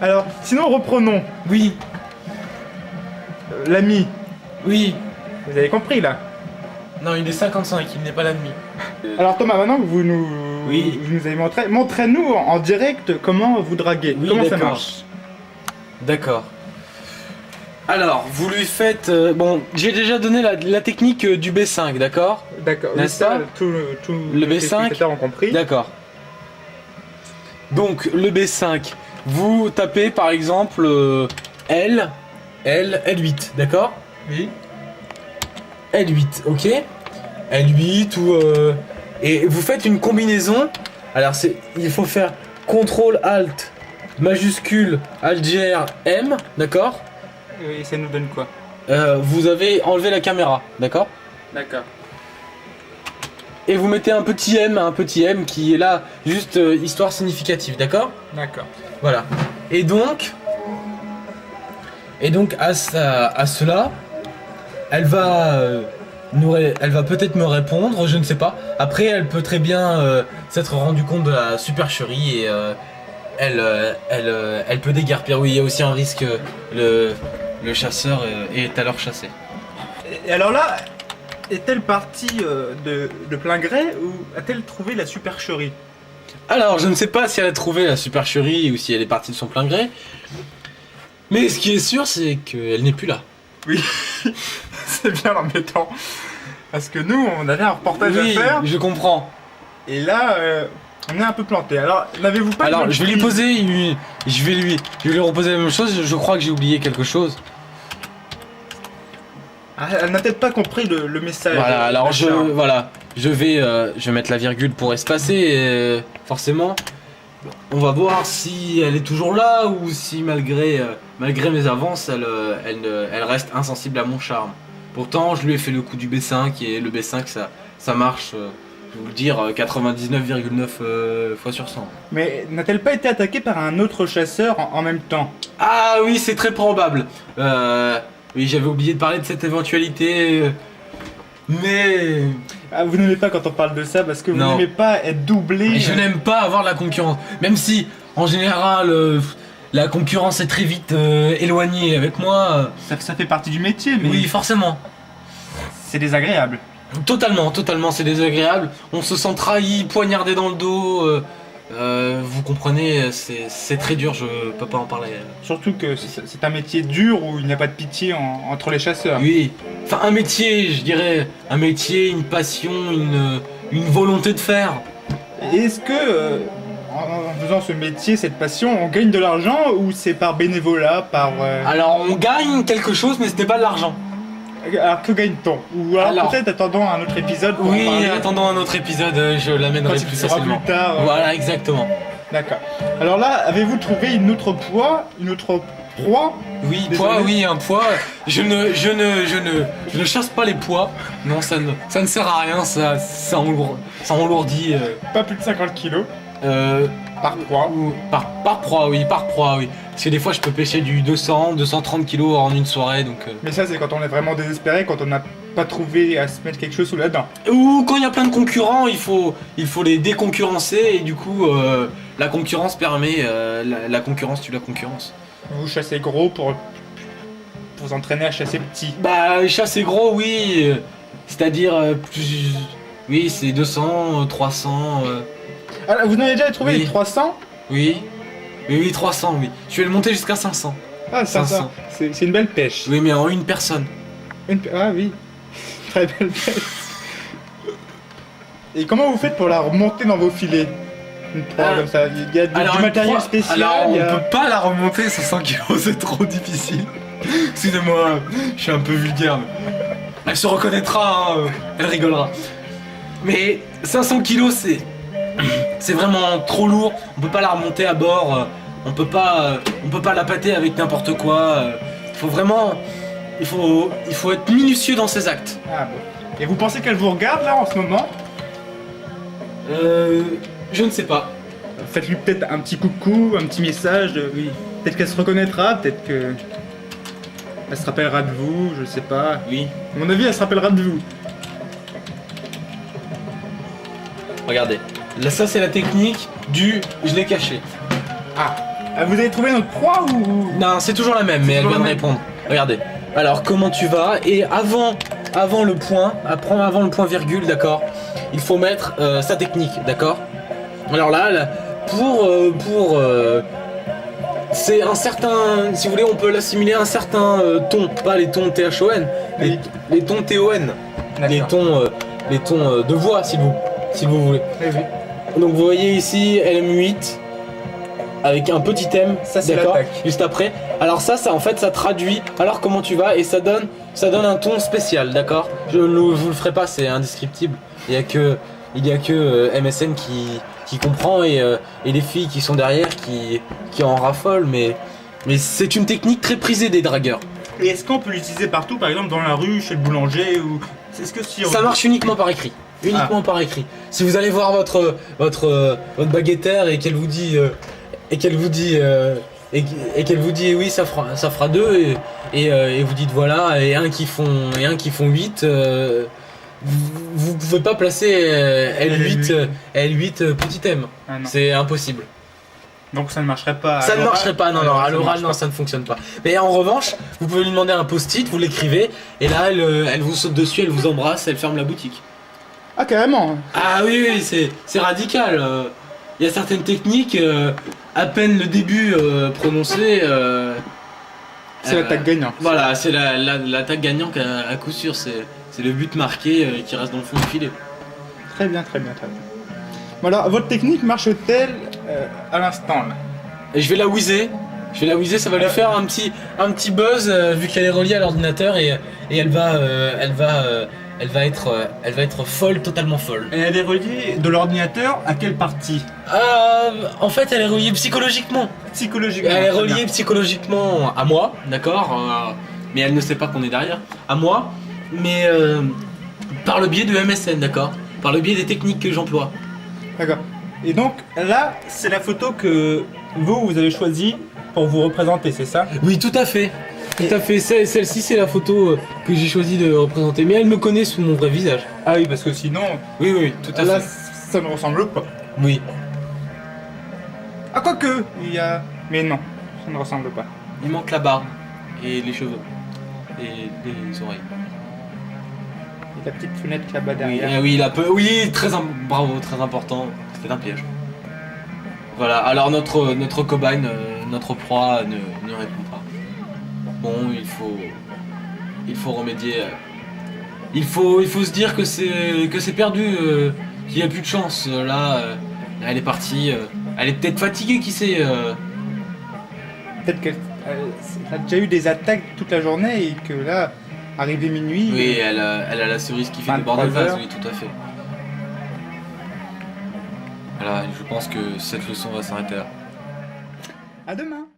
Alors, sinon reprenons. Oui, L'ami, oui. vous avez compris là. Non, il est 55, il n'est pas l'ennemi. Alors Thomas, maintenant que vous nous avez montré, montrez-nous en direct comment vous draguez. Oui, comment ça d'accord. marche. D'accord. Alors, vous lui faites... bon, j'ai déjà donné la technique du B5, d'accord? D'accord. N'est-ce Ça, pas tout Le les B5. spectateurs ont compris. D'accord. Donc, le B5, vous tapez par exemple L8, d'accord? Oui. L8, ok? L8 ou... Et vous faites une combinaison. Alors, il faut faire CTRL ALT majuscule Alt M, d'accord? Et ça nous donne quoi? Vous avez enlevé la caméra, d'accord? D'accord. Et vous mettez un petit M qui est là, juste histoire significative, d'accord? D'accord. Voilà. Et donc à cela, elle va peut-être me répondre, je ne sais pas. Après, elle peut très bien s'être rendue compte de la supercherie et elle peut déguerpir. Oui, il y a aussi un risque. Le chasseur est alors chassé. Et alors là, est-elle partie de plein gré ou a-t-elle trouvé la supercherie? Alors, je ne sais pas si elle a trouvé la supercherie ou si elle est partie de son plein gré. Mais ce qui est sûr, c'est qu'elle n'est plus là. Oui, c'est bien embêtant. Parce que nous, on avait un reportage à faire. Je comprends. Et là, on est un peu planté. Alors, n'avez-vous pas... Alors, je vais lui poser je vais lui reposer la même chose. Je crois que j'ai oublié quelque chose. Ah, elle n'a peut-être pas compris le message. Voilà, alors je vais mettre la virgule pour espacer, et, forcément. On va voir si elle est toujours là ou si malgré mes avances, elle reste insensible à mon charme. Pourtant, je lui ai fait le coup du B5 et le B5, ça marche, je vais vous le dire, 99,9 fois sur 100. Mais n'a-t-elle pas été attaquée par un autre chasseur en même temps? Ah oui, c'est très probable. Oui, j'avais oublié de parler de cette éventualité. Mais... Ah, vous n'aimez pas quand on parle de ça parce que vous Non. n'aimez pas être doublé. Je n'aime pas avoir la concurrence. Même si, en général, la concurrence est très vite éloignée avec moi. Ça fait partie du métier, mais Oui, forcément. c'est désagréable. Totalement, c'est désagréable. On se sent trahi, poignardé dans le dos. Vous comprenez, c'est très dur, je peux pas en parler. Surtout que c'est un métier dur où il n'y a pas de pitié entre les chasseurs. Oui, enfin un métier, je dirais. Un métier, une passion, une volonté de faire. Et est-ce que, en faisant ce métier, cette passion, on gagne de l'argent ou c'est par bénévolat, par... Alors on gagne quelque chose, mais ce n'est pas de l'argent. Alors que gagne-t-on? Ou alors peut-être attendons un autre épisode pour en Oui, parler. attendons un autre épisode, je l'amènerai Quand il plus sera facilement. plus tard. Voilà, exactement. D'accord. Alors là, avez-vous trouvé une autre proie? Oui, Désolé. poids, oui, un poids. Je ne chasse pas les poids. Non, ça ne sert à rien, ça enlourdit. Pas plus de 50 kilos par proie. Par proie, oui. Parce que des fois, je peux pêcher du 200, 230 kilos en une soirée, donc... Mais ça, c'est quand on est vraiment désespéré, quand on n'a pas trouvé à se mettre quelque chose sous la dent. Ou quand il y a plein de concurrents, il faut les déconcurrencer, et du coup, la concurrence permet... la concurrence tue la concurrence. Vous chassez gros pour vous entraîner à chasser petit. Bah, chasser gros, oui. C'est-à-dire, oui, c'est 200, 300... Alors, vous en avez déjà trouvé Oui. les 300? Oui, 300, oui. Je vais le monter jusqu'à 500. Ah, 500. 500. C'est une belle pêche. Oui, mais en une personne. Ah oui, très belle pêche. Et comment vous faites pour la remonter dans vos filets? Une proie comme ça, il y a du matériel spécial. Alors, on il y a- peut pas la remonter, 500 kilos, c'est trop difficile. Excusez-moi, je suis un peu vulgaire. Mais... Elle se reconnaîtra, hein, elle rigolera. Mais 500 kilos, c'est vraiment trop lourd. On peut pas la remonter à bord. On peut pas la pâter avec n'importe quoi. Il faut être minutieux dans ses actes. Ah bon. Et vous pensez qu'elle vous regarde là en ce moment? Je ne sais pas. Faites-lui peut-être un petit coucou, un petit message. Oui. Peut-être qu'elle se reconnaîtra, peut-être que... Elle se rappellera de vous, je sais pas. Oui. À mon avis, elle se rappellera de vous. Regardez. Là, ça, c'est la technique du je l'ai caché. Ah. Vous avez trouvé notre proie ou... Non, c'est toujours la même, mais elle toujours vient de la même. répondre. Regardez. Alors, comment tu vas? Et avant le point, avant le point virgule, d'accord, il faut mettre sa technique, d'accord. Alors là, c'est un certain, si vous voulez, on peut l'assimiler à un certain ton, pas les tons THON, Oui. les tons TON, les tons de voix, si vous voulez. Oui, oui. Donc vous voyez ici LM8 avec un petit thème, Ça, c'est d'accord, l'attaque. juste après. Alors ça en fait ça traduit alors comment tu vas et ça donne un ton spécial, d'accord. Je vous le ferai pas, c'est indescriptible. Il y a que MSN qui comprend et les filles qui sont derrière qui en raffolent, mais c'est une technique très prisée des dragueurs. Et est-ce qu'on peut l'utiliser partout, par exemple dans la rue, chez le boulanger ou... Est-ce que si on... Ça marche uniquement par écrit. Uniquement par écrit. Si vous allez voir votre baguetteur et qu'elle vous dit oui ça fera 2 et vous dites voilà et un qui font 8, vous pouvez pas placer L8 petit M. Ah, non. C'est impossible. Donc ça ne marcherait pas. Ça ne marcherait pas, non, à ça l'oral, marche non, pas. ça ne fonctionne pas. Mais en revanche, vous pouvez lui demander un post-it, vous l'écrivez, et là, elle vous saute dessus, elle vous embrasse, elle ferme la boutique. Ah, carrément. Ah oui, c'est radical. Il y a certaines techniques, à peine le début prononcé. C'est l'attaque gagnante. Voilà, c'est l'attaque gagnante à coup sûr, c'est le but marqué qui reste dans le fond du filet. Très bien, très bien, très bien. Bon alors, votre technique marche-t-elle à l'instant là? Et je vais la whizzer, ça va lui faire un petit buzz vu qu'elle est reliée à l'ordinateur et elle va être folle, totalement folle. Et elle est reliée de l'ordinateur à quelle partie? En fait, elle est reliée psychologiquement. Psychologiquement. Elle est très reliée bien. psychologiquement à moi, d'accord, mais elle ne sait pas qu'on est derrière. À moi, mais par le biais de MSN, d'accord, par le biais des techniques que j'emploie. D'accord. Et donc là, c'est la photo que vous avez choisie pour vous représenter, c'est ça? Oui, tout à fait. Tout à fait. Celle-ci, c'est la photo que j'ai choisi de représenter. Mais elle me connaît sous mon vrai visage. Ah oui, parce que sinon, Oui, tout à là, fait. ça ne ressemble pas. Oui. Ah, quoique, il y a... Mais non, ça ne ressemble pas. Il manque la barbe et les cheveux et les oreilles. Et la petite fenêtre là-bas Oui, derrière. oui, bravo, très important. C'était un piège. Voilà. Alors notre cobaye, notre proie ne répond pas. Bon, il faut remédier. Il faut se dire que c'est perdu, qu'il n'y a plus de chance. Là, elle est partie. Elle est peut-être fatiguée, qui sait. Peut-être qu'elle a déjà eu des attaques toute la journée et que là, arrivé minuit... Oui, elle a la cerise qui fait 23 déborder le vase. heures. Oui, tout à fait. Voilà, je pense que cette leçon va s'arrêter là. À demain.